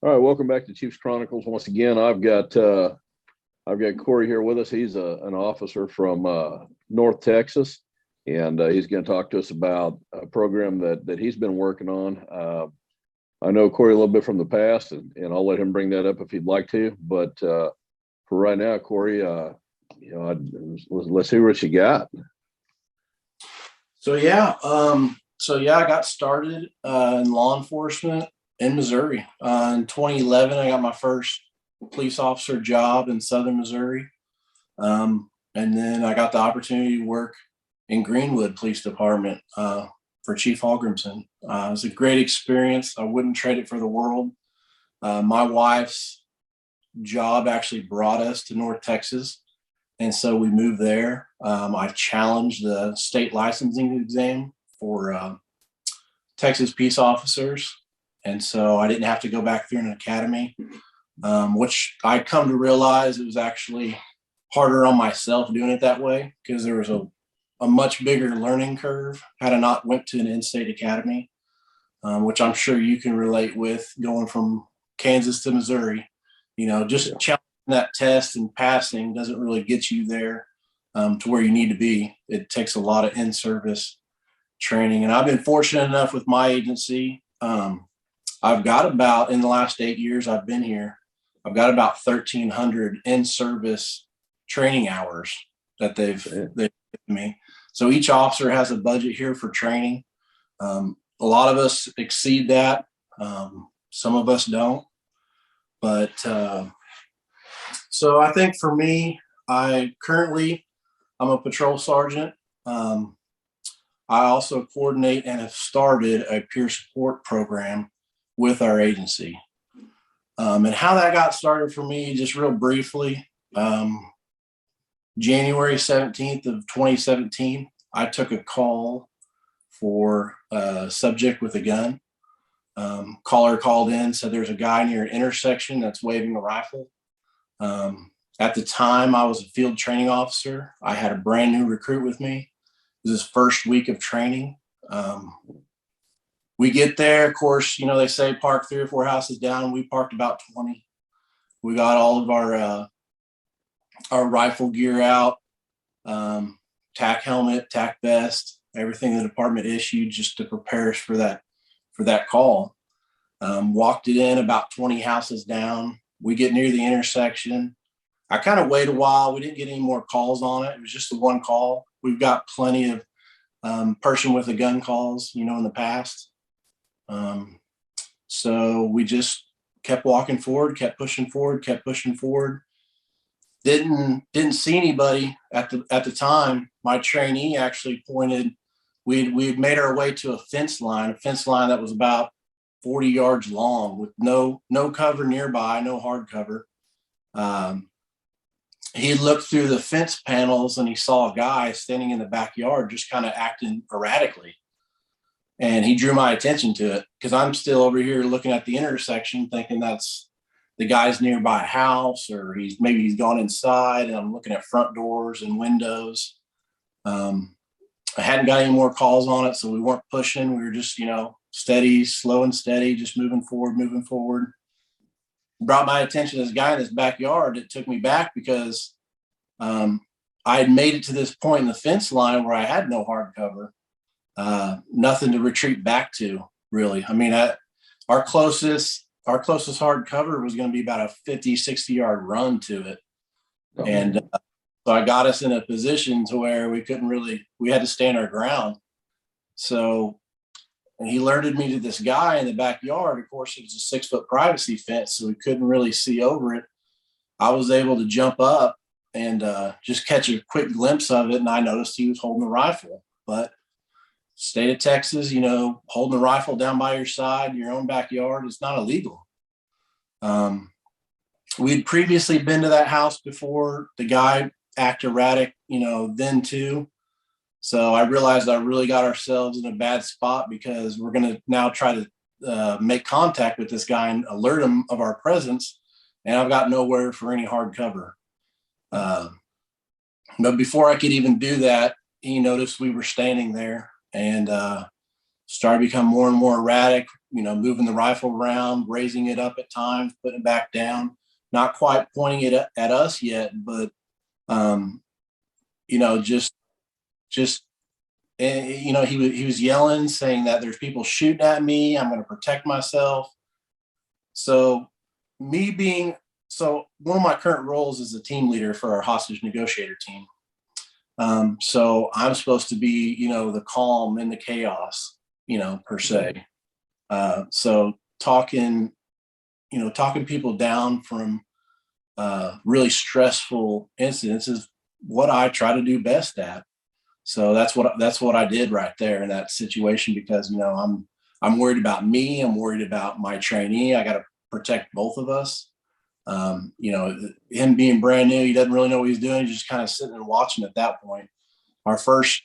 All right, welcome back to Chiefs Chronicles. Once again, I've got Cory here with us. He's an officer from North Texas, and he's going to talk to us about a program that he's been working on. I know Cory a little bit from the past, and I'll let him bring that up if he'd like to. But for right now, Cory, let's see what you got. I got started in law enforcement in Missouri. In 2011, I got my first police officer job in Southern Missouri. And then I got the opportunity to work in Greenwood Police Department for Chief Holgrimson. It was a great experience. I wouldn't trade it for the world. My wife's job actually brought us to North Texas. And so we moved there. I challenged the state licensing exam for Texas peace officers. And so I didn't have to go back through an academy, which I come to realize it was actually harder on myself doing it that way because there was a much bigger learning curve had I not went to an in-state academy, which I'm sure you can relate with going from Kansas to Missouri. Just challenging that test and passing doesn't really get you there to where you need to be. It takes a lot of in-service training. And I've been fortunate enough with my agency. I've got about, in the last 8 years I've been here, I've got about 1,300 in-service training hours that they've given me. So each officer has a budget here for training. A lot of us exceed that. Some of us don't. But so I think for me, I'm a patrol sergeant. I also coordinate and have started a peer support program with our agency. And how that got started for me, just real briefly, January 17th of 2017, I took a call for a subject with a gun. Caller called in, said there's a guy near an intersection that's waving a rifle. At the time, I was a field training officer. I had a brand new recruit with me. It was his first week of training. We get there, of course, they say park 3 or 4 houses down. We parked about 20. We got all of our rifle gear out, tack helmet, tack vest, everything the department issued just to prepare us for that call. Walked it in about 20 houses down. We get near the intersection. I kind of wait a while. We didn't get any more calls on it. It was just the one call. We've got plenty of person with a gun calls, in the past. So we just kept walking forward, kept pushing forward. Didn't see anybody at the time. My trainee actually pointed. We had made our way to a fence line that was about 40 yards long with no cover nearby, no hard cover. He looked through the fence panels and he saw a guy standing in the backyard just kind of acting erratically. And he drew my attention to it because I'm still over here looking at the intersection thinking that's the guy's nearby a house or he's gone inside, and I'm looking at front doors and windows. I hadn't got any more calls on it, so we weren't pushing. We were just, steady, slow and steady, just moving forward. Brought my attention to this guy in his backyard. It took me back because I had made it to this point in the fence line where I had no hard cover, nothing to retreat back to, really. I mean, our closest hard cover was going to be about a 50, 60 yard run to it. Oh, and so I got us in a position to where we had to stand our ground. So, and he alerted me to this guy in the backyard. Of course, it was a 6-foot privacy fence, so we couldn't really see over it. I was able to jump up and just catch a quick glimpse of it, and I noticed he was holding a rifle. But state of Texas, holding a rifle down by your side, your own backyard, it's not illegal. We'd previously been to that house before. The guy acted erratic, then too. So I realized I really got ourselves in a bad spot because we're going to now try to make contact with this guy and alert him of our presence. And I've got nowhere for any hard cover. But before I could even do that, he noticed we were standing there and started to become more and more erratic. moving the rifle around, raising it up at times, putting it back down, not quite pointing it at us yet, but, just, he was yelling, saying that there's people shooting at me. I'm going to protect myself. So one of my current roles is a team leader for our hostage negotiator team. So I'm supposed to be, the calm in the chaos, per se. So talking people down from really stressful incidents is what I try to do best at. So that's what I did right there in that situation, because I'm worried about me. I'm worried about my trainee. I got to protect both of us. Him being brand new, he doesn't really know what he's doing. He's just kind of sitting and watching at that point. Our first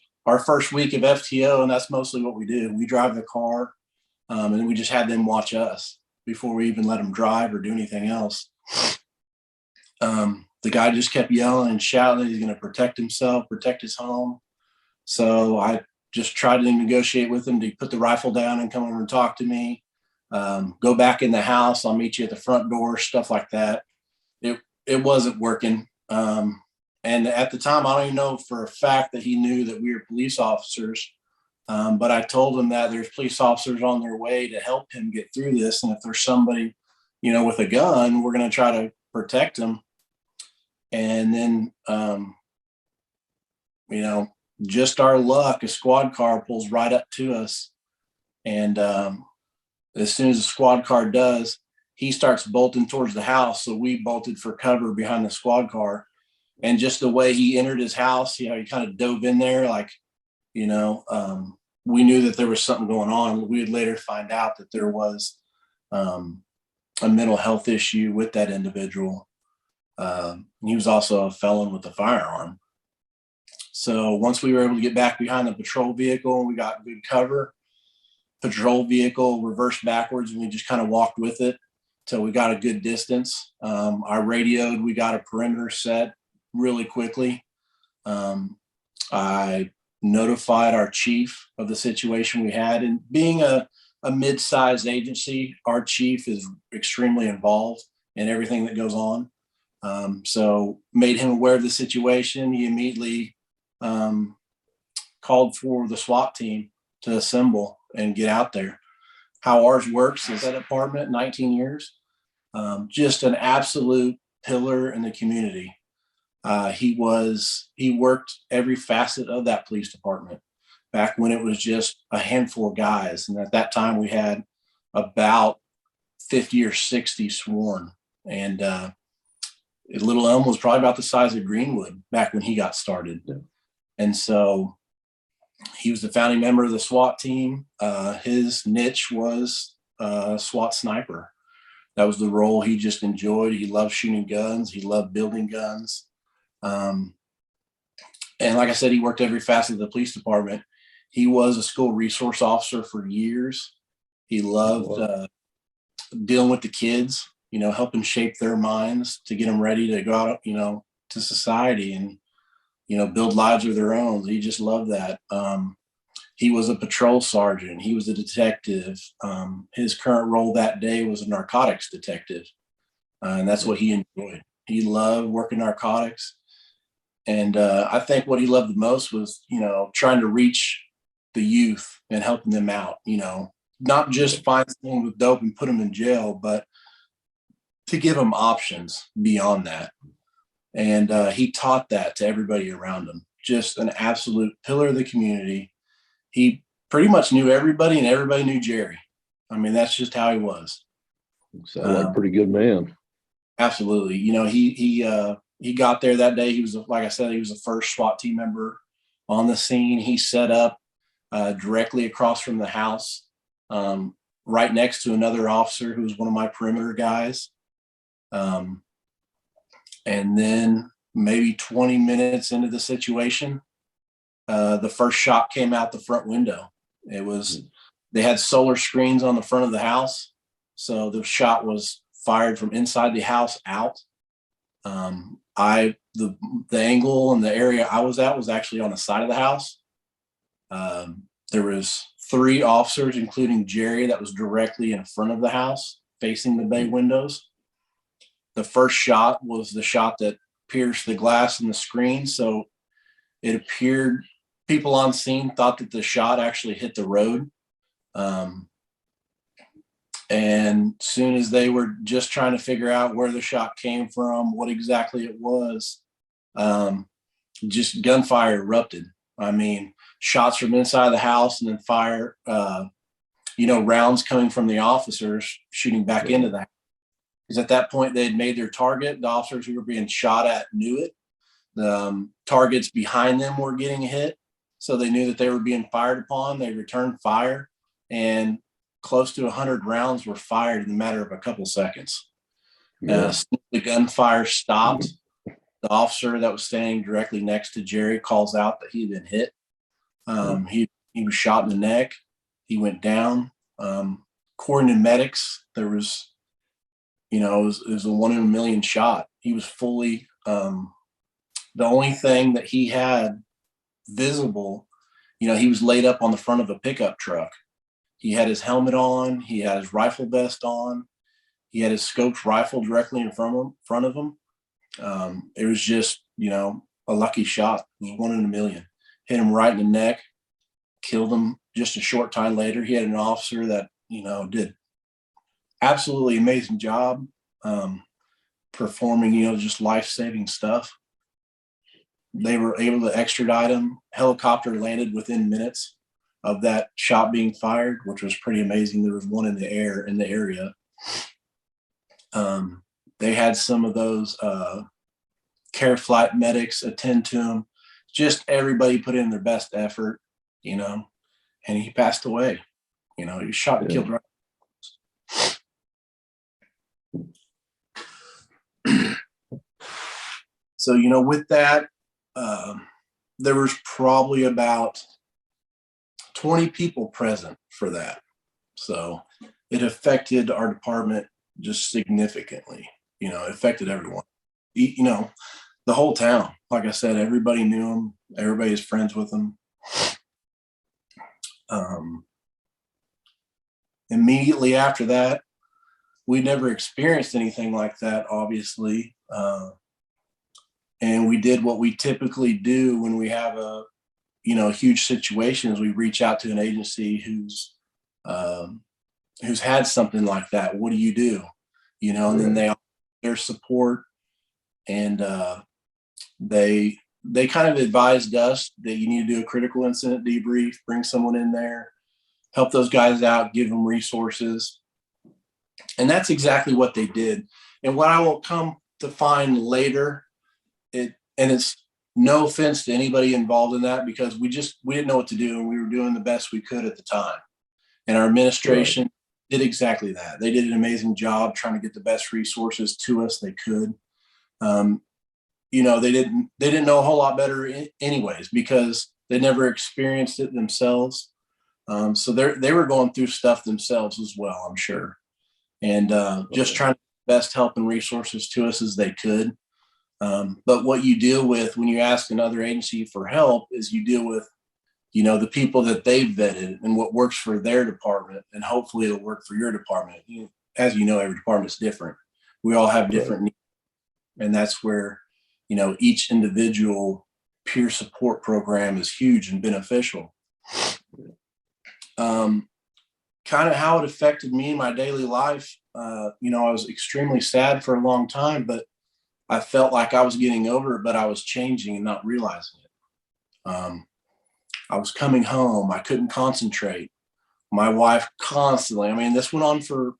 week of FTO, and that's mostly what we do. We drive the car, and we just had them watch us before we even let them drive or do anything else. The guy just kept yelling and shouting that he's going to protect himself, protect his home. So I just tried to negotiate with him to put the rifle down and come over and talk to me. Go back in the house. I'll meet you at the front door, stuff like that. It wasn't working. And at the time, I don't even know for a fact that he knew that we were police officers. But I told him that there's police officers on their way to help him get through this. And if there's somebody, with a gun, we're going to try to protect him. And then, just our luck, a squad car pulls right up to us. And as soon as the squad car does, he starts bolting towards the house. So we bolted for cover behind the squad car. And just the way he entered his house, he kind of dove in there like, we knew that there was something going on. We would later find out that there was a mental health issue with that individual. He was also a felon with a firearm. So once we were able to get back behind the patrol vehicle, we got good cover. Patrol vehicle reversed backwards, and we just kind of walked with it till we got a good distance. I radioed, we got a perimeter set really quickly. I notified our chief of the situation we had, and being a mid-sized agency, our chief is extremely involved in everything that goes on. So made him aware of the situation. He immediately called for the SWAT team to assemble and get out there. How ours works is that department, 19 years, just an absolute pillar in the community. He worked every facet of that police department back when it was just a handful of guys. And at that time we had about 50 or 60 sworn. And Little Elm was probably about the size of Greenwood back when he got started. Yeah. And so he was the founding member of the SWAT team. His niche was SWAT sniper. That was the role he just enjoyed. He loved shooting guns. He loved building guns. And like I said, he worked every facet of the police department. He was a school resource officer for years. He loved dealing with the kids, helping shape their minds to get them ready to go out, to society and, build lives of their own. He just loved that. He was a patrol sergeant. He was a detective. His current role that day was a narcotics detective. And that's what he enjoyed. He loved working narcotics. And I think what he loved the most was, trying to reach the youth and helping them out, not just find someone with dope and put them in jail, but to give them options beyond that. And he taught that to everybody around him. Just an absolute pillar of the community. He pretty much knew everybody and everybody knew Jerry. I mean, that's just how he was. Sounds like a pretty good man. Absolutely. He got there that day. He was, like I said, he was the first SWAT team member on the scene. He set up directly across from the house, right next to another officer who was one of my perimeter guys. And then maybe 20 minutes into the situation, the first shot came out the front window. They had solar screens on the front of the house. So the shot was fired from inside the house out. The angle and the area I was at was actually on the side of the house. There was 3 officers, including Jerry, that was directly in front of the house, facing the bay windows. The first shot was the shot that pierced the glass in the screen. So it appeared people on scene thought that the shot actually hit the road. And soon as they were just trying to figure out where the shot came from, what exactly it was, just gunfire erupted. I mean, shots from inside the house and then fire, rounds coming from the officers shooting back into that. Because at that point, they had made their target. The officers who were being shot at knew it. The targets behind them were getting hit. So they knew that they were being fired upon. They returned fire, and close to 100 rounds were fired in a matter of a couple seconds. The gunfire stopped. The officer that was standing directly next to Jerry calls out that he had been hit. He was shot in the neck. He went down. According to medics, there was, it was a 1 in a million shot. He was fully, the only thing that he had visible, he was laid up on the front of a pickup truck. He had his helmet on. He had his rifle vest on. He had his scoped rifle directly in front of him. It was just, a lucky shot. It was 1 in a million. Hit him right in the neck, killed him just a short time later. He had an officer that, did absolutely amazing job performing, just life-saving stuff. They were able to extradite him. Helicopter landed within minutes of that shot being fired, which was pretty amazing. There was one in the air in the area. They had some of those care flight medics attend to him. Just everybody put in their best effort, and he passed away. He was shot and killed right. So, with that, there was probably about 20 people present for that. So it affected our department just significantly. It affected everyone. The whole town. Like I said, everybody knew him. Everybody is friends with him. Immediately after that, we never experienced anything like that, obviously. And we did what we typically do when we have a huge situation, is we reach out to an agency who's had something like that. What do you do? And then they offer their support, and they kind of advised us that you need to do a critical incident debrief, bring someone in there, help those guys out, give them resources. And that's exactly what they did. And what I will come to find later, and it's no offense to anybody involved in that, because we didn't know what to do, and we were doing the best we could at the time. And our administration did exactly that. They did an amazing job trying to get the best resources to us they could. They didn't know a whole lot better anyways, because they never experienced it themselves. So they were going through stuff themselves as well, I'm sure. And just trying to get the best help and resources to us as they could. But what you deal with when you ask another agency for help is you deal with, the people that they've vetted and what works for their department, and hopefully it'll work for your department. As you know, every department is different. We all have different needs, and that's where, each individual peer support program is huge and beneficial. Kind of how it affected me in my daily life. I was extremely sad for a long time, but I felt like I was getting over it, but I was changing and not realizing it. I was coming home. I couldn't concentrate. My wife constantly, this went on for,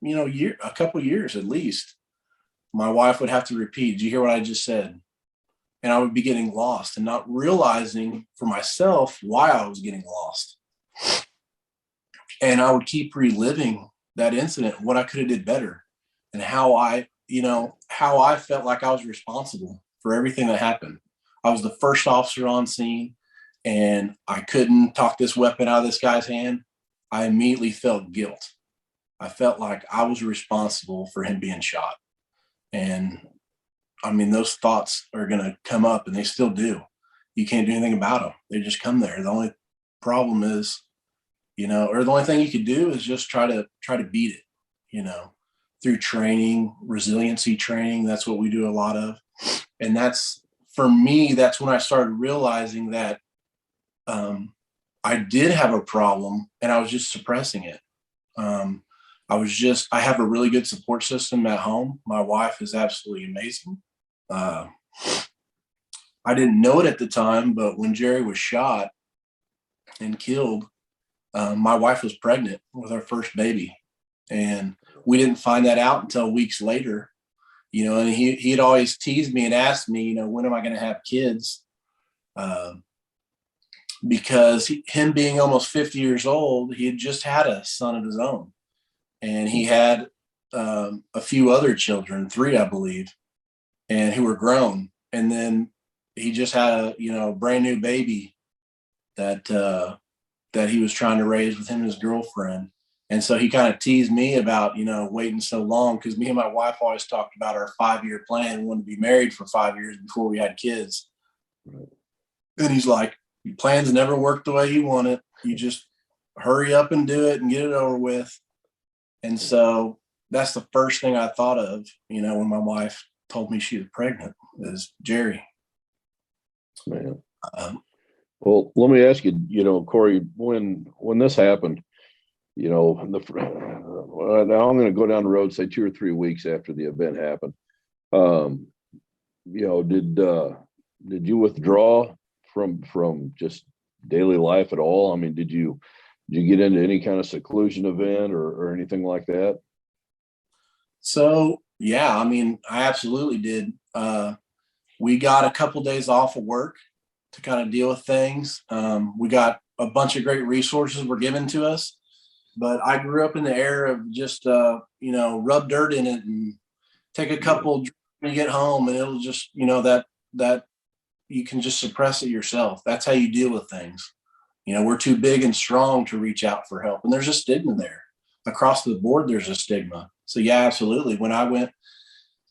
a couple of years at least. My wife would have to repeat, "Did you hear what I just said?" And I would be getting lost and not realizing for myself why I was getting lost. And I would keep reliving that incident, what I could have did better, and how I felt like I was responsible for everything that happened. I was the first officer on scene, and I couldn't talk this weapon out of this guy's hand. I immediately felt guilt. I felt like I was responsible for him being shot. And those thoughts are going to come up, and they still do. You can't do anything about them. They just come there. The only problem is, or the only thing you could do is just try to beat it, through training, resiliency training. That's what we do a lot of. And for me, that's when I started realizing that I did have a problem and I was just suppressing it. I have a really good support system at home. My wife is absolutely amazing. I didn't know it at the time, but when Jerry was shot and killed, my wife was pregnant with our first baby. And we didn't find that out until weeks later, and he'd always teased me and asked me, when am I going to have kids? Because him being almost 50 years old, he had just had a son of his own. And he had a few other children, 3, I believe, and who were grown. And then he just had a brand new baby that he was trying to raise with him and his girlfriend. And so he kind of teased me about waiting so long, because me and my wife always talked about our 5-year plan. We wanted to be married for 5 years before we had kids. And he's like, your plans never work the way you want it. You just hurry up and do it and get it over with. And so that's the first thing I thought of, when my wife told me she was pregnant, is Jerry. Man. Well, let me ask you, Cory, when this happened, now I'm going to go down the road, say 2 or 3 weeks after the event happened. Did you withdraw from just daily life at all? I mean, did you get into any kind of seclusion event or anything like that? So, yeah, I mean, I absolutely did. We got a couple days off of work to kind of deal with things. We got a bunch of great resources were given to us, but I grew up in the era of just, rub dirt in it and take a couple when you get home, and it'll just, that you can just suppress it yourself. That's how you deal with things. We're too big and strong to reach out for help. And there's a stigma there. Across the board, there's a stigma. So, yeah, absolutely. When I went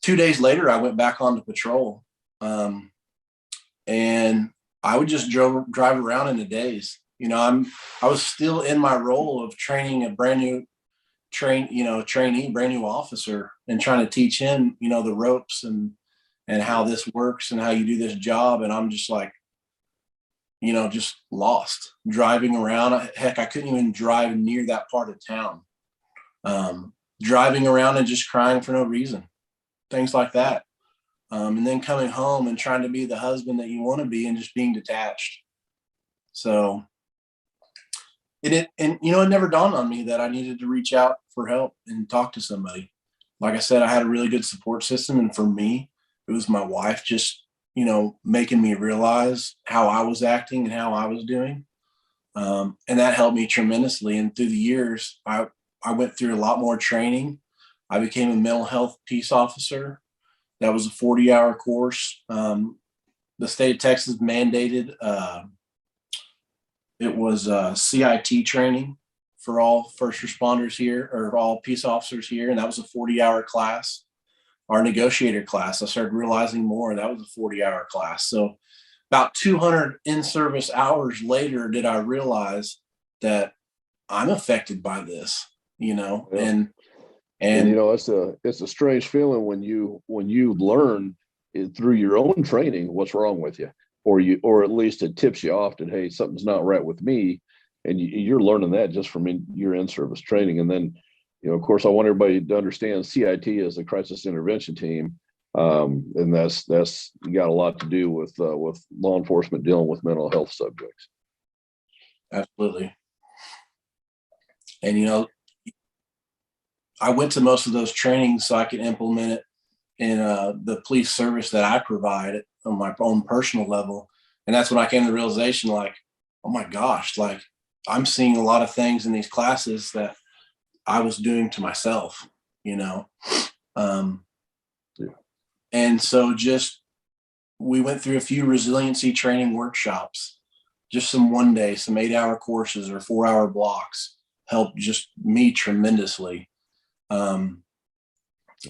2 days later, I went back onto patrol. And I would just drive around in the days. I was still in my role of training a brand new trainee, brand new officer, and trying to teach him, the ropes and how this works and how you do this job. And I'm just like, just lost driving around. Heck, I couldn't even drive near that part of town. Driving around and just crying for no reason, things like that. And then coming home and trying to be the husband that you want to be and just being detached. So it never dawned on me that I needed to reach out for help and talk to somebody. Like I said, I had a really good support system. And for me, it was my wife just, making me realize how I was acting and how I was doing. And that helped me tremendously. And through the years, I went through a lot more training. I became a mental health peace officer. That was a 40-hour course. The state of Texas mandated, it was CIT training for all first responders here, or all peace officers here. And that was a 40-hour class. Our negotiator class, I started realizing more. That was a 40-hour class. So about 200 in-service hours later, did I realize that I'm affected by this, Yeah. and it's a strange feeling when you learn it through your own training what's wrong with you, or at least it tips you off that, hey, something's not right with me, and you're learning that just from your in-service training. And then, of course, I want everybody to understand CIT is a crisis intervention team, and that's got a lot to do with law enforcement dealing with mental health subjects. Absolutely. And I went to most of those trainings so I could implement it in the police service that I provide on my own personal level. And that's when I came to the realization, like, oh my gosh, like I'm seeing a lot of things in these classes that I was doing to myself, Yeah. And so we went through a few resiliency training workshops, just some 8-hour courses or 4-hour blocks helped just me tremendously. And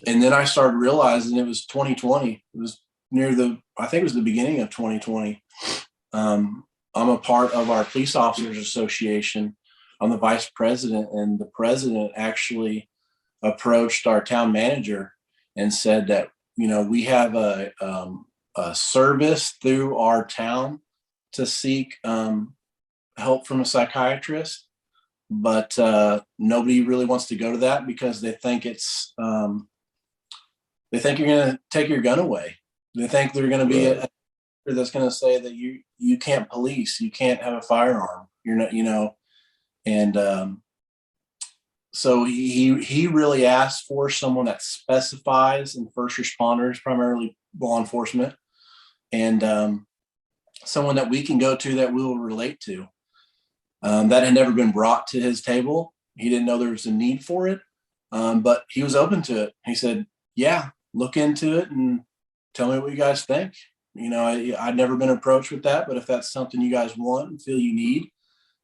then I started realizing it was 2020. It was I think it was the beginning of 2020. I'm a part of our police officers association. I'm the vice president, and the president actually approached our town manager and said that, we have a service through our town to seek help from a psychiatrist, but nobody really wants to go to that because they think they think you're going to take your gun away. They think they're going to be a that's going to say that you can't police, you can't have a firearm, you're not, and so he really asked for someone that specifies in first responders, primarily law enforcement, and someone that we can go to that we will relate to. That had never been brought to his table. He didn't know there was a need for it, but he was open to it. He said, yeah, look into it and tell me what you guys think. I'd never been approached with that, but if that's something you guys want and feel you need,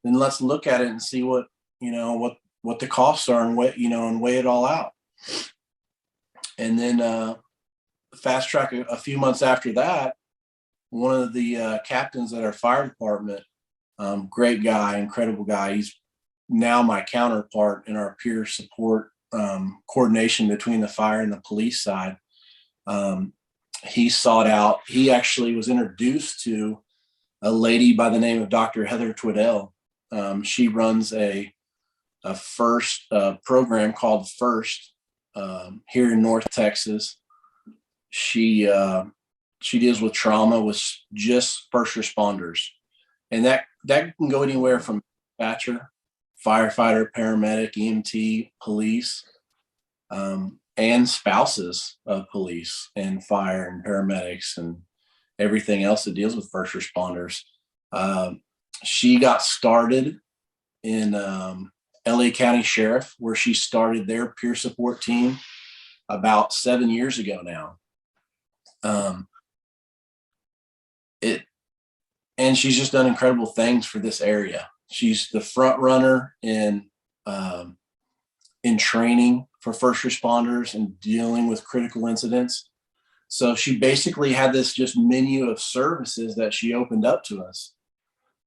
then let's look at it and see what the costs are and weigh it all out. And then fast track a few months after that, one of the captains at our fire department, great guy, incredible guy. He's now my counterpart in our peer support coordination between the fire and the police side. He actually was introduced to a lady by the name of Dr. Heather Twiddell. She runs a first program called First here in North Texas. She deals with trauma with just first responders, and that can go anywhere from dispatcher, firefighter, paramedic, EMT, police, and spouses of police and fire and paramedics and everything else that deals with first responders. She got started in LA County Sheriff, where she started their peer support team about 7 years ago now. And she's just done incredible things for this area. She's the front runner in training for first responders and dealing with critical incidents. So she basically had this just menu of services that she opened up to us.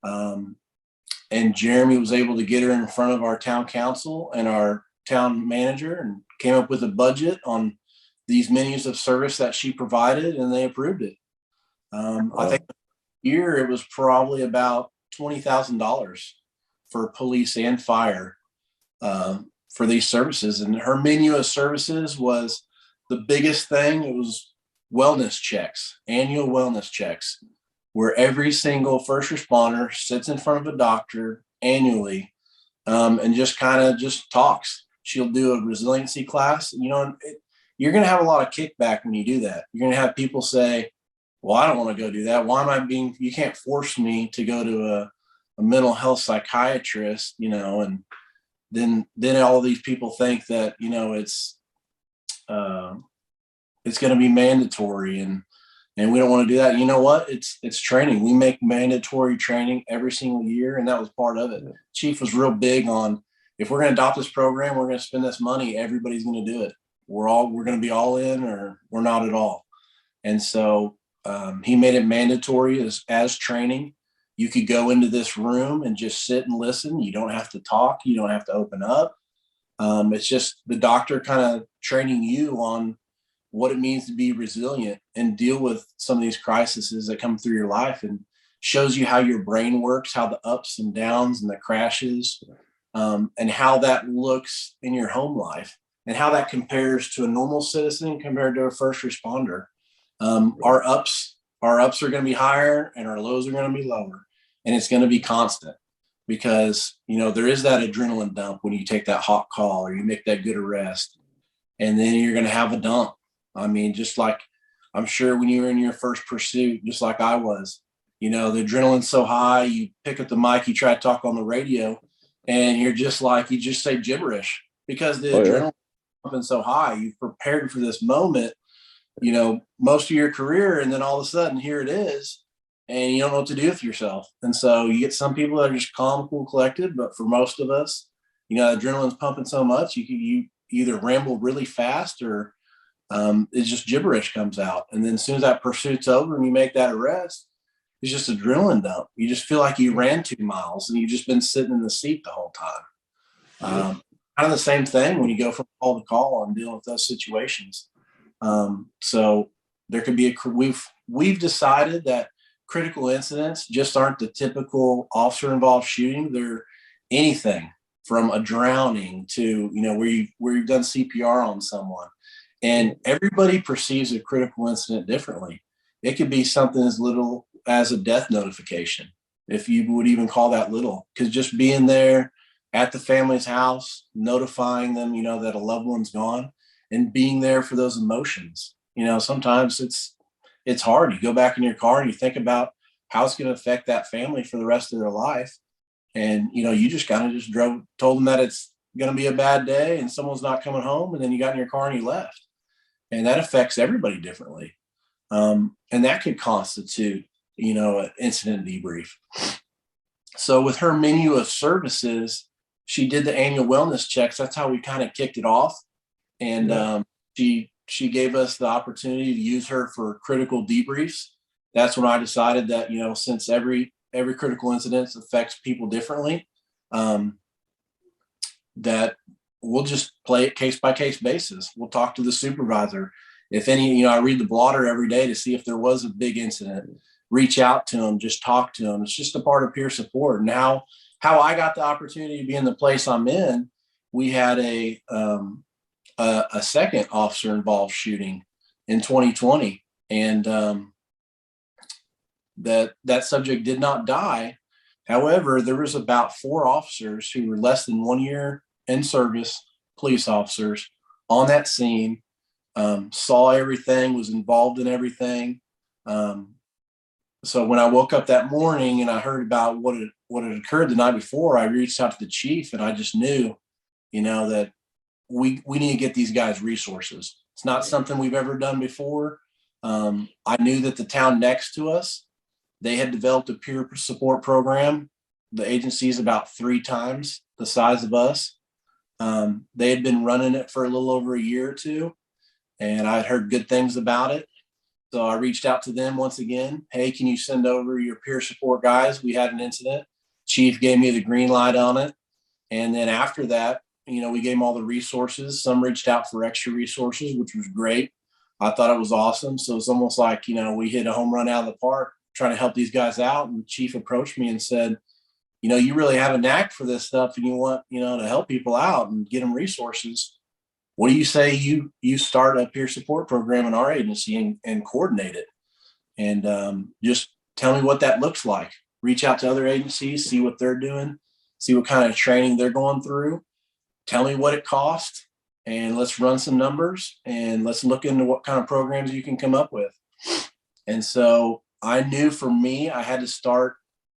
And Jeremy was able to get her in front of our town council and our town manager and came up with a budget on these menus of service that she provided, and they approved it. I think year it was probably about $20,000 for police and fire for these services. And her menu of services was the biggest thing. It was wellness checks, annual wellness checks, where every single first responder sits in front of a doctor annually and just talks. She'll do a resiliency class. You're going to have a lot of kickback when you do that. You're going to have people say, well, I don't want to go do that. Why am you can't force me to go to a mental health psychiatrist, and then all these people think that, it's going to be mandatory and we don't want to do that. You know what? It's training. We make mandatory training every single year. And that was part of it. Chief was real big on, if we're going to adopt this program, we're going to spend this money, everybody's going to do it. We're going to be all in or we're not at all. And so he made it mandatory as training. You could go into this room and just sit and listen. You don't have to talk. You don't have to open up. It's just the doctor kind of training you on what it means to be resilient and deal with some of these crises that come through your life, and shows you how your brain works, how the ups and downs and the crashes, and how that looks in your home life and how that compares to a normal citizen compared to a first responder. Our ups are going to be higher and our lows are going to be lower, and it's going to be constant because, there is that adrenaline dump when you take that hot call or you make that good arrest, and then you're going to have a dump. I mean, just like I'm sure when you were in your first pursuit, just like I was, the adrenaline's so high, you pick up the mic, you try to talk on the radio, and you just say gibberish because the adrenaline is pumping so high. You've prepared for this moment, most of your career, and then all of a sudden here it is, and you don't know what to do with yourself. And so you get some people that are just calm, cool, collected, but for most of us, adrenaline's pumping so much, you either ramble really fast or it's just gibberish comes out. And then as soon as that pursuit's over and you make that arrest, it's just adrenaline dump. You just feel like you ran 2 miles and you've just been sitting in the seat the whole time. Kind of the same thing when you go from call to call and deal with those situations. So there could be we've decided that critical incidents just aren't the typical officer involved shooting. They're anything from a drowning to, where you've done CPR on someone, and everybody perceives a critical incident differently. It could be something as little as a death notification, if you would even call that little, because just being there at the family's house, notifying them, that a loved one's gone, and being there for those emotions. Sometimes it's hard. You go back in your car and you think about how it's going to affect that family for the rest of their life. And, you just kind of just told them that it's going to be a bad day and someone's not coming home. And then you got in your car and you left. And that affects everybody differently. And that could constitute, an incident debrief. So with her menu of services, she did the annual wellness checks. That's how we kind of kicked it off. And she gave us the opportunity to use her for critical debriefs. That's when I decided that, since every critical incident affects people differently, that we'll just play it case by case basis. We'll talk to the supervisor. If any, I read the blotter every day to see if there was a big incident, reach out to them, just talk to them. It's just a part of peer support. And how I got the opportunity to be in the place I'm in, we had a second officer involved shooting in 2020. And that subject did not die. However, there was about 4 officers who were less than 1 year in service, police officers, on that scene, saw everything, was involved in everything. So when I woke up that morning and I heard about what had occurred the night before, I reached out to the chief, and I just knew, that we need to get these guys resources. It's not something we've ever done before. I knew that the town next to us, they had developed a peer support program. The agency is about 3 times the size of us. They had been running it for a little over a year or 2, and I had heard good things about it. So I reached out to them once again. Hey, can you send over your peer support guys? We had an incident. Chief gave me the green light on it. And then after that, we gave them all the resources. Some reached out for extra resources, which was great. I thought it was awesome. So it's almost like, we hit a home run out of the park trying to help these guys out. And the chief approached me and said, you really have a knack for this stuff, and you want, to help people out and get them resources. What do you say you start a peer support program in our agency and coordinate it? And just tell me what that looks like. Reach out to other agencies, see what they're doing, see what kind of training they're going through. Tell me what it costs, and let's run some numbers, and let's look into what kind of programs you can come up with. And so I knew for me, I had to start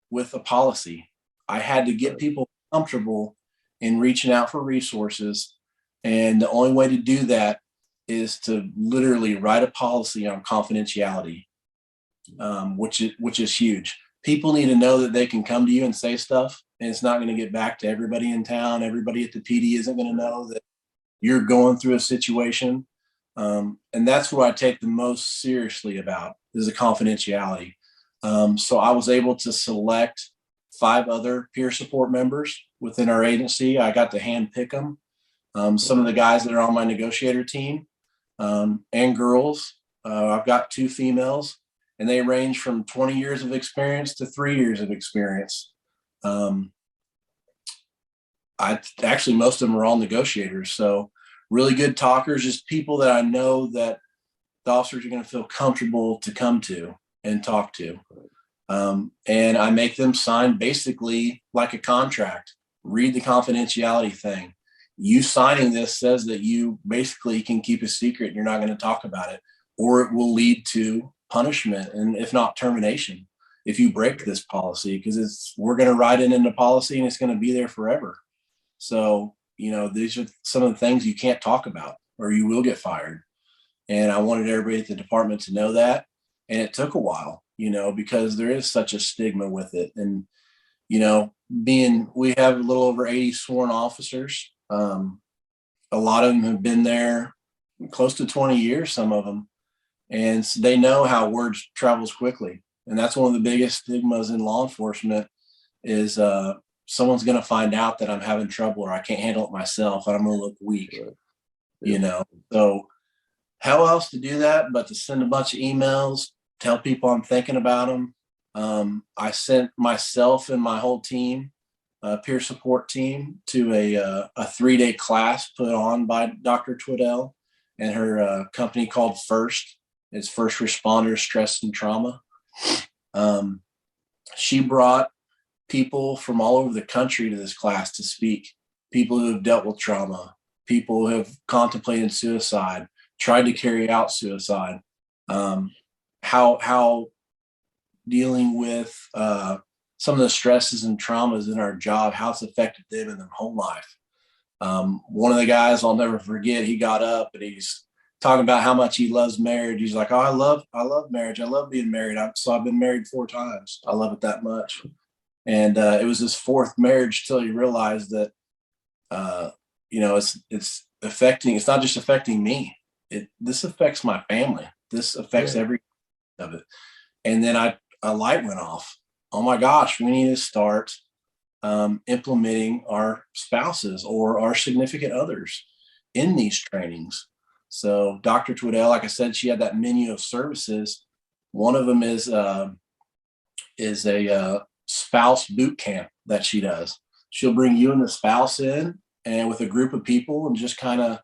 with a policy. I had to get people comfortable in reaching out for resources. And the only way to do that is to literally write a policy on confidentiality, which is huge. People need to know that they can come to you and say stuff, and it's not going to get back to everybody in town. Everybody at the PD isn't going to know that you're going through a situation. And that's what I take the most seriously about, is the confidentiality. So I was able to select 5 other peer support members within our agency. I got to hand pick them. Some of the guys that are on my negotiator team, and girls, I've got 2 females, and they range from 20 years of experience to 3 years of experience. Actually, most of them are all negotiators. So really good talkers, just people that I know that the officers are going to feel comfortable to come to and talk to. And I make them sign basically like a contract. Read the confidentiality thing. You signing this says that you basically can keep a secret and you're not going to talk about it, or it will lead to punishment, and if not termination, if you break this policy, because we're going to write it into policy and it's going to be there forever. So, these are some of the things you can't talk about, or you will get fired. And I wanted everybody at the department to know that. And it took a while, because there is such a stigma with it. And, we have a little over 80 sworn officers. A lot of them have been there close to 20 years, some of them. And so they know how words travels quickly. And that's one of the biggest stigmas in law enforcement is someone's going to find out that I'm having trouble or I can't handle it myself and I'm going to look weak, Right. you know? So how else to do that but to send a bunch of emails, tell people I'm thinking about them. I sent myself and my whole team, peer support team, to a 3-day class put on by Dr. Twiddell and her company called FIRST. It's First Responders Stress and Trauma. She brought people from all over the country to this class to speak. People who have dealt with trauma, people who have contemplated suicide, tried to carry out suicide, how dealing with some of the stresses and traumas in our job, how it's affected them in their home life. One of the guys I'll never forget, he got up and he's talking about how much he loves marriage. He's like, oh, I love marriage. I love being married. So I've been married 4 times. I love it that much. And it was his 4th marriage till he realized that, it's affecting, it's not just affecting me. This affects my family. This affects every of it. And then a light went off. Oh my gosh, we need to start implementing our spouses or our significant others in these trainings. So Dr. Twiddell, like I said, she had that menu of services. One of them is a spouse boot camp that she does. She'll bring you and the spouse in and with a group of people and just kind of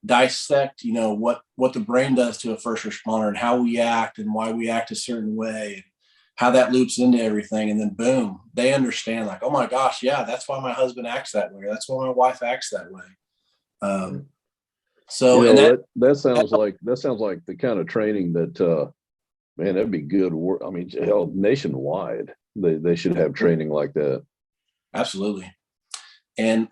dissect, what the brain does to a first responder and how we act and why we act a certain way, and how that loops into everything. And then boom, they understand like, oh my gosh, yeah, that's why my husband acts that way. That's why my wife acts that way. So that sounds like the kind of training that man, that'd be good work. I mean, hell, nationwide, they should have training like that. Absolutely. And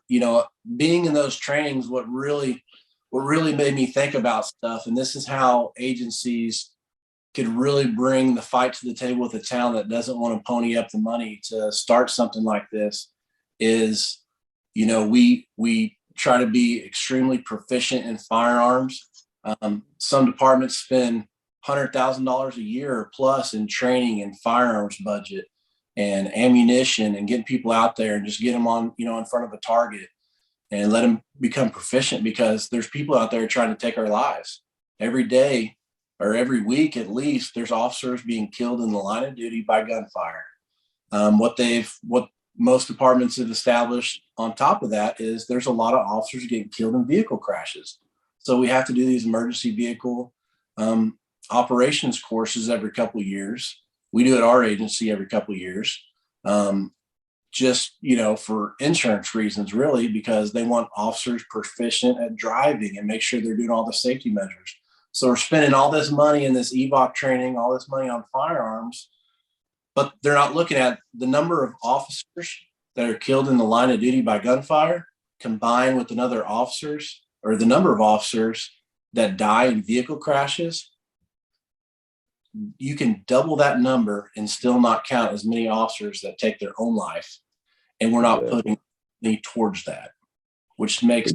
being in those trainings, what really made me think about stuff, and this is how agencies could really bring the fight to the table with a town that doesn't want to pony up the money to start something like this, is we try to be extremely proficient in firearms. Some departments spend $100,000 a year or plus in training and firearms budget and ammunition and getting people out there and just get them on, in front of a target and let them become proficient, because there's people out there trying to take our lives every day or every week. At least there's officers being killed in the line of duty by gunfire. What most departments have established on top of that is there's a lot of officers getting killed in vehicle crashes. So we have to do these emergency vehicle operations courses every couple of years. We do at our agency every couple of years, just, for insurance reasons, really, because they want officers proficient at driving and make sure they're doing all the safety measures. So we're spending all this money in this EVOC training, all this money on firearms, but they're not looking at the number of officers that are killed in the line of duty by gunfire combined with the number of officers that die in vehicle crashes. You can double that number and still not count as many officers that take their own life. And we're not putting money towards that, which makes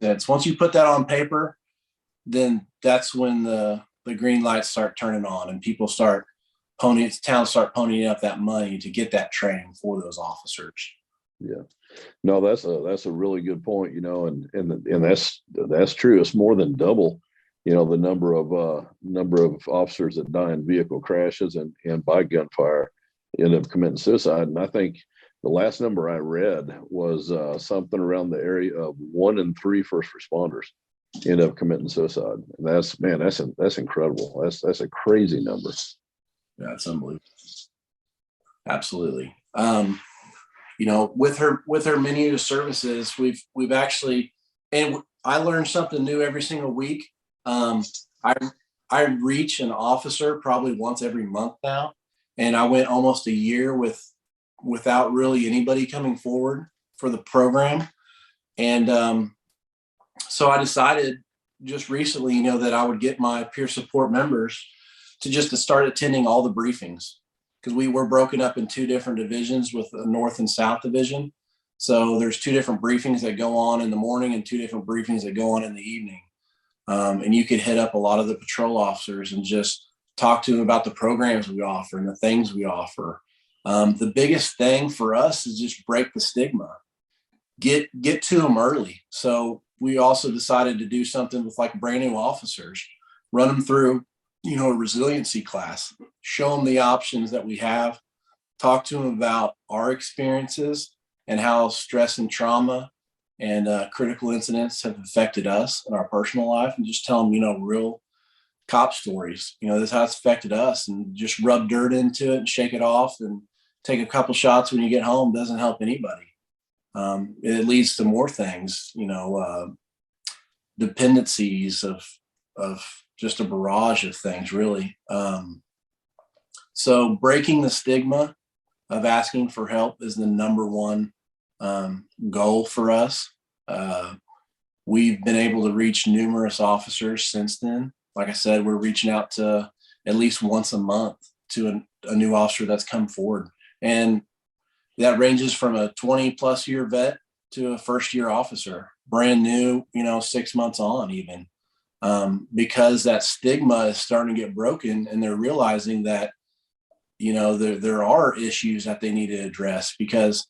sense. Once you put that on paper, then that's when the green lights start turning on and towns start ponying up that money to get that training for those officers. Yeah, no, that's a really good point, and that's true. It's more than double, the number of officers that die in vehicle crashes and by gunfire end up committing suicide. And I think the last number I read was something around the area of 1 in 3 first responders end up committing suicide. And that's incredible. That's a crazy number. Yeah, it's unbelievable. Absolutely. With her menu of services, we've actually, and I learn something new every single week. I reach an officer probably once every month now, and I went almost a year without really anybody coming forward for the program. And so I decided just recently, that I would get my peer support members to start attending all the briefings, because we were broken up in 2 different divisions with a North and South division. So there's 2 different briefings that go on in the morning and 2 different briefings that go on in the evening. And you could hit up a lot of the patrol officers and just talk to them about the programs we offer and the things we offer. The biggest thing for us is just break the stigma, get to them early. So we also decided to do something with like brand new officers, run them through, a resiliency class, show them the options that we have, talk to them about our experiences and how stress and trauma and critical incidents have affected us in our personal life, and just tell them, real cop stories. This is how it's affected us, and just rub dirt into it and shake it off and take a couple shots when you get home doesn't help anybody. It leads to more things, dependencies of just a barrage of things, really. So breaking the stigma of asking for help is the number one goal for us. We've been able to reach numerous officers since then. Like I said, we're reaching out to at least once a month to a new officer that's come forward. And that ranges from a 20+ year vet to a first year officer, brand new, 6 months on even, because that stigma is starting to get broken, and they're realizing that, there are issues that they need to address because,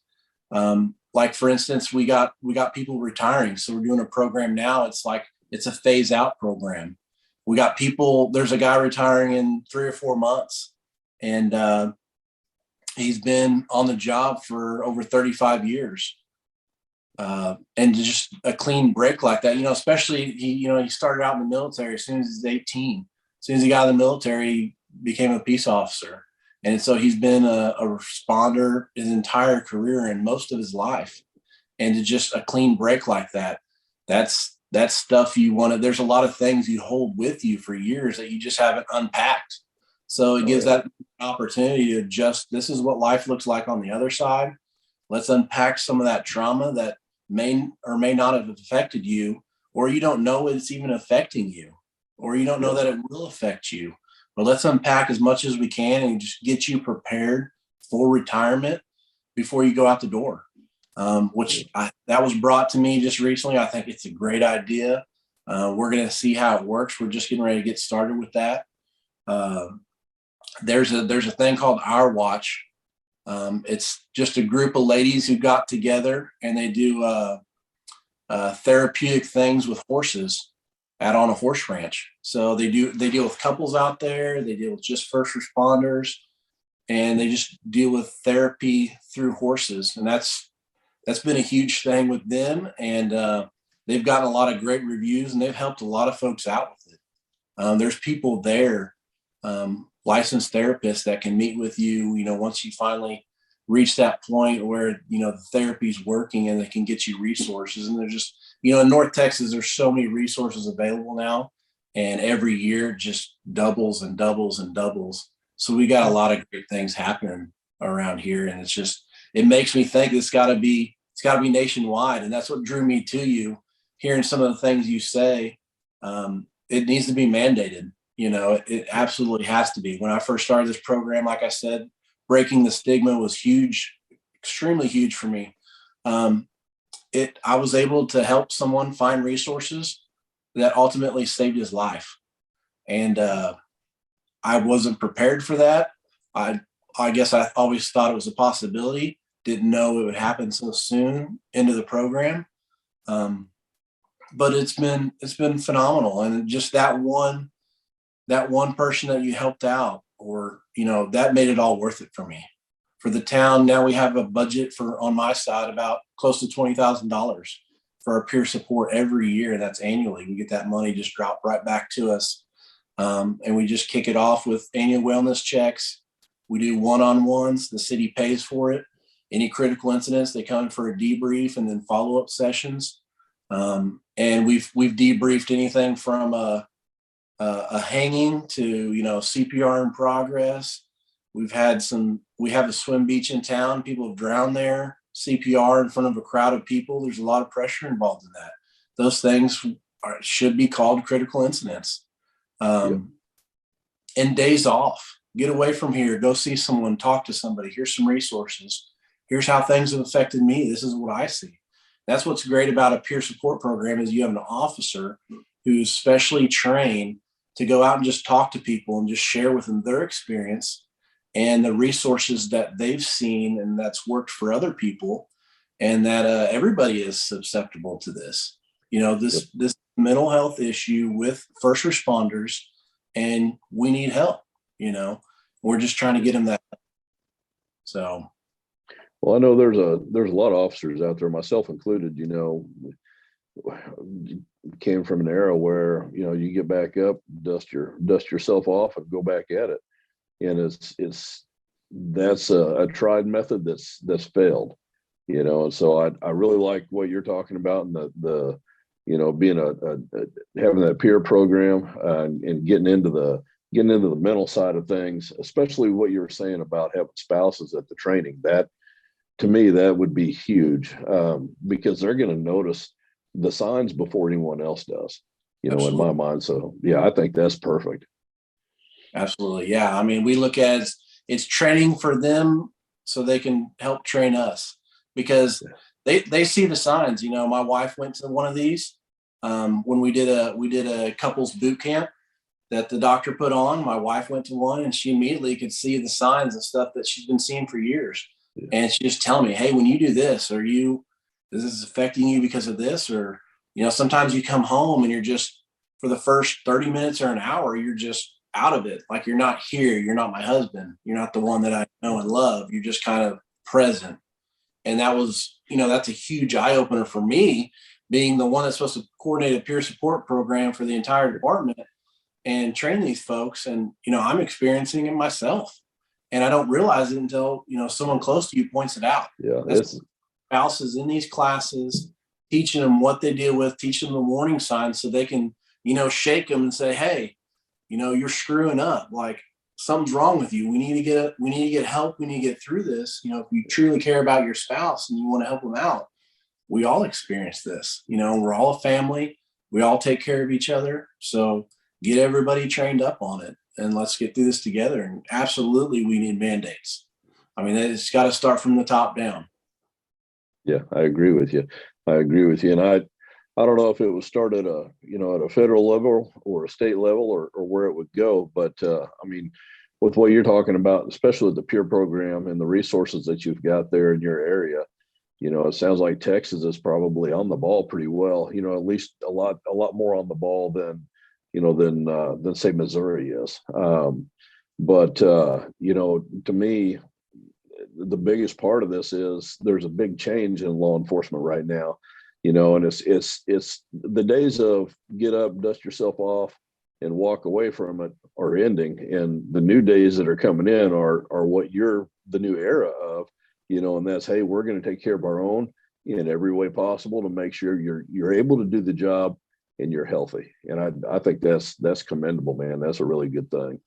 like for instance, we got people retiring. So we're doing a program now. It's a phase out program. We got people, there's a guy retiring in 3 or 4 months, and he's been on the job for over 35 years. And just a clean break like that, especially he started out in the military as soon as he's 18. As soon as he got in the military, he became a peace officer. And so he's been a responder his entire career and most of his life. And to just a clean break like that, that's stuff you want to, there's a lot of things you hold with you for years that you just haven't unpacked. So it gives that opportunity to just, this is what life looks like on the other side. Let's unpack some of that trauma that may or may not have affected you, or you don't know it's even affecting you, or you don't know that it will affect you. But let's unpack as much as we can and just get you prepared for retirement before you go out the door. That was brought to me just recently. I think it's a great idea. We're going to see how it works. We're just getting ready to get started with that. There's a thing called Our Watch. It's just a group of ladies who got together, and they do therapeutic things with horses out on a horse ranch. So they deal with couples out there. They deal with just first responders, and they just deal with therapy through horses. And that's been a huge thing with them. And they've gotten a lot of great reviews, and they've helped a lot of folks out with it. There's people there, licensed therapists that can meet with you, once you finally reach that point where, the therapy's working, and they can get you resources. And there's just, in North Texas, there's so many resources available now, and every year just doubles and doubles and doubles. So we got a lot of great things happening around here. And it makes me think it's gotta be nationwide. And that's what drew me to you, hearing some of the things you say. It needs to be mandated. It absolutely has to be. When I first started this program, like I said, breaking the stigma was huge, extremely huge for me. I was able to help someone find resources that ultimately saved his life. And I wasn't prepared for that. I guess I always thought it was a possibility, didn't know it would happen so soon into the program. But it's been phenomenal. And just that one person that you helped out, or, that made it all worth it for me. For the town, now we have a budget on my side, about close to $20,000 for our peer support every year. That's annually. We get that money just dropped right back to us. And we just kick it off with annual wellness checks. We do one-on-ones. The city pays for it. Any critical incidents, they come for a debrief and then follow-up sessions. And we've debriefed anything from a hanging to, CPR in progress. We have a swim beach in town. People have drowned there, CPR in front of a crowd of people. There's a lot of pressure involved in that. Those things should be called critical incidents. And days off, get away from here, go see someone, talk to somebody. Here's some resources. Here's how things have affected me. This is what I see. That's what's great about a peer support program, is you have an officer who's specially trained to go out and just talk to people and just share with them their experience and the resources that they've seen and that's worked for other people, and that everybody is susceptible to this. This mental health issue with first responders, and we need help. We're just trying to get them that. So, well, I know there's a lot of officers out there, myself included, came from an era where, you get back up, dust yourself off and go back at it. And that's a tried method that's failed, and so I really like what you're talking about, and the being having that peer program, and getting into the mental side of things, especially what you were saying about having spouses at the training. That, to me, that would be huge, because they're going to notice the signs before anyone else does, in my mind. So yeah, I think that's perfect. Absolutely. Yeah. I mean, we look at it's training for them so they can help train us, because they see the signs. My wife went to one of these when we did a couples boot camp that the doctor put on. My wife went to one, and she immediately could see the signs and stuff that she's been seeing for years. Yeah. And she just telling me, hey, when you do this, is this affecting you because of this? Or, sometimes you come home and you're just, for the first 30 minutes or an hour, you're just out of it. Like, you're not here. You're not my husband. You're not the one that I know and love. You're just kind of present. And that was, that's a huge eye opener for me, being the one that's supposed to coordinate a peer support program for the entire department and train these folks. And, I'm experiencing it myself, and I don't realize it until, someone close to you points it out. Yeah. Spouses in these classes, teaching them what they deal with, teaching them the warning signs so they can, shake them and say, hey, you're screwing up. Like, something's wrong with you. We need to get help. We need to get through this. If you truly care about your spouse and you want to help them out, we all experience this. We're all a family. We all take care of each other. So get everybody trained up on it, and let's get through this together. And absolutely, we need mandates. I mean, it's got to start from the top down. Yeah, I agree with you. And I don't know if it was started at a federal level or a state level, or where it would go. But I mean, with what you're talking about, especially with the peer program and the resources that you've got there in your area, it sounds like Texas is probably on the ball pretty well. At least a lot more on the ball than say Missouri is. But to me, the biggest part of this is there's a big change in law enforcement right now, and it's the days of get up, dust yourself off, and walk away from it are ending, and the new days that are coming in are what you're the new era of, and that's, hey, we're going to take care of our own in every way possible to make sure you're able to do the job and you're healthy. And I think that's commendable, man. That's a really good thing.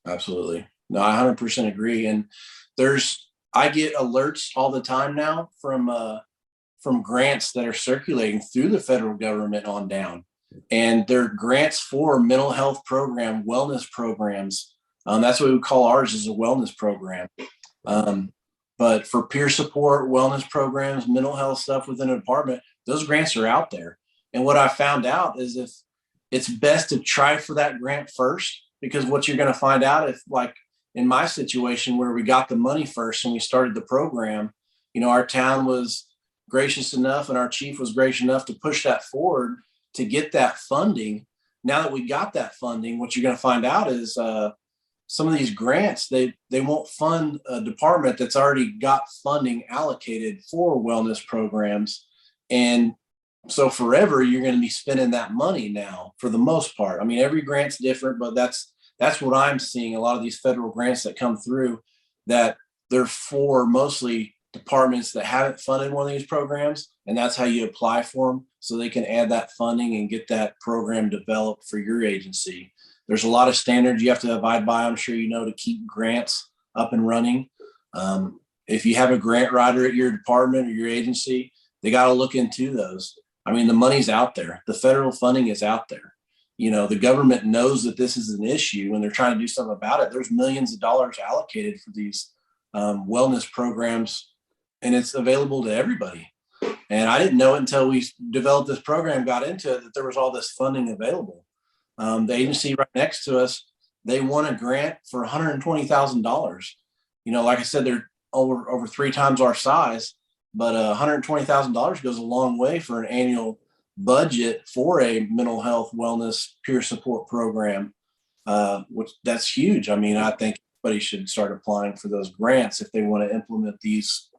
Absolutely. No, I 100% agree. And I get alerts all the time now from grants that are circulating through the federal government on down. And they're grants for mental health program, wellness programs. That's what we call ours, is a wellness program. But for peer support, wellness programs, mental health stuff within a department, those grants are out there. And what I found out is, if it's best to try for that grant first, because what you're going to find out, if, like in my situation where we got the money first and we started the program, our town was gracious enough and our chief was gracious enough to push that forward to get that funding. Now that we got that funding, what you're going to find out is some of these grants, they won't fund a department that's already got funding allocated for wellness programs. And so forever, you're going to be spending that money now, for the most part. I mean, every grant's different, but that's what I'm seeing. A lot of these federal grants that come through, that they're for mostly departments that haven't funded one of these programs. And that's how you apply for them, so they can add that funding and get that program developed for your agency. There's a lot of standards you have to abide by, I'm sure to keep grants up and running. If you have a grant writer at your department or your agency, they got to look into those. I mean, the money's out there. The federal funding is out there. The government knows that this is an issue and they're trying to do something about it. There's millions of dollars allocated for these wellness programs, and it's available to everybody. And I didn't know it until we developed this program, got into it, that there was all this funding available. The agency right next to us, they won a grant for $120,000. Like I said, they're over 3 times our size, but $120,000 goes a long way for an annual budget for a mental health wellness peer support program, which that's huge. I mean, I think everybody should start applying for those grants if they want to implement these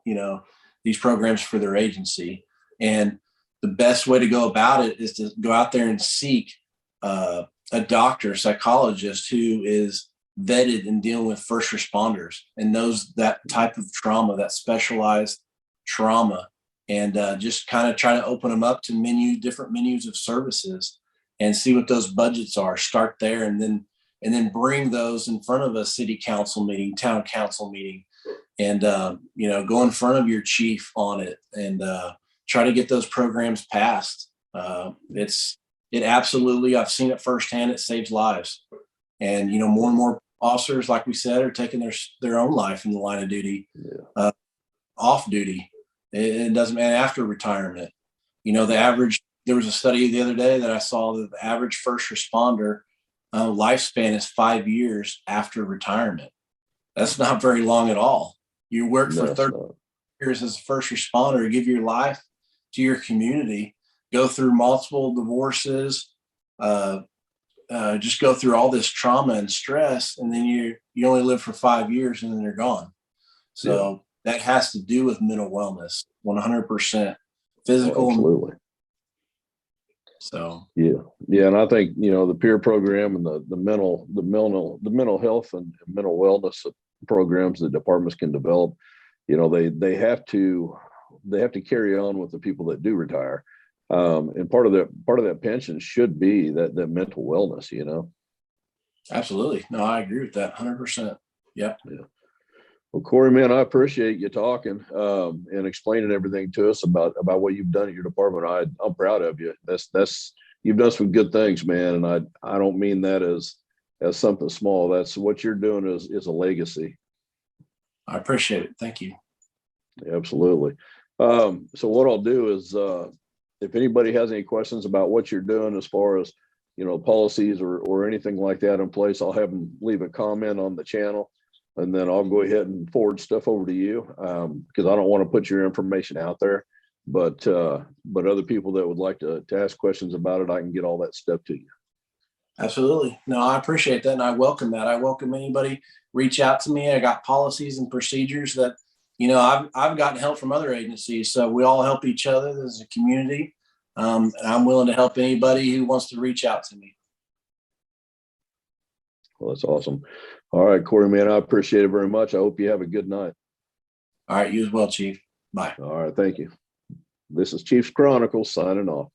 programs for their agency. And the best way to go about it is to go out there and seek a doctor, psychologist who is vetted in dealing with first responders and knows that type of trauma, that specialized trauma, and just kind of try to open them up to different menus of services and see what those budgets are. Start there, and then bring those in front of a city council meeting, town council meeting, and go in front of your chief on it and try to get those programs passed. It absolutely, I've seen it firsthand. It saves lives, and more and more officers, like we said, are taking their own life in the line of duty, off duty. It doesn't matter after retirement. There was a study the other day that I saw that the average first responder lifespan is 5 years after retirement. That's not very long at all. You work for 30 years as a first responder, give your life to your community, go through multiple divorces, just go through all this trauma and stress, and then you only live for 5 years and then you're gone. So that has to do with mental wellness, 100%. Physical. Oh, absolutely. So and I think the peer program and the mental health and mental wellness programs that departments can develop, they have to carry on with the people that do retire, and part of that pension should be that mental wellness. Absolutely, no, I agree with that 100%. Yeah. Well, Cory, man, I appreciate you talking and explaining everything to us about what you've done at your department. I'm proud of you. That's you've done some good things, man, and I don't mean that as something small. That's what you're doing is a legacy. I appreciate it. Thank you. Absolutely. So what I'll do is, if anybody has any questions about what you're doing as far as policies or anything like that in place, I'll have them leave a comment on the channel. And then I'll go ahead and forward stuff over to you because I don't want to put your information out there. But other people that would like to ask questions about it, I can get all that stuff to you. Absolutely. No, I appreciate that. And I welcome that. I welcome anybody reach out to me. I got policies and procedures that, I've gotten help from other agencies. So we all help each other as a community. And I'm willing to help anybody who wants to reach out to me. Well, that's awesome. All right, Cory, man, I appreciate it very much. I hope you have a good night. All right, you as well, Chief. Bye. All right, thank you. This is Chiefs Chronicles signing off.